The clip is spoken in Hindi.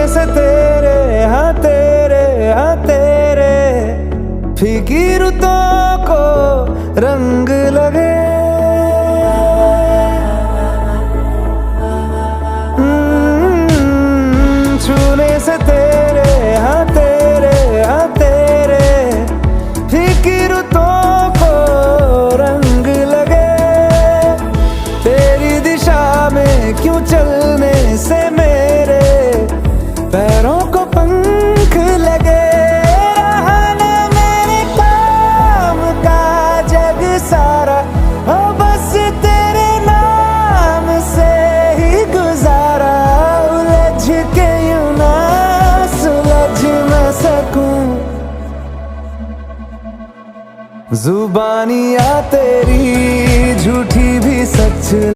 से तेरे हाँ तेरे फीकी रुतों को रंग लगे। छूने से तेरे हाँ तेरे फीकी रुतों को रंग लगे। तेरी दिशा में क्यों चलने से मेरे पैरों को पंख लगे। रहना मेरे काम का जग सारा हो बस तेरे नाम से ही गुजारा। उलझ के यूं ना सुलझ न सकूं जुबानियाँ तेरी झूठी भी सच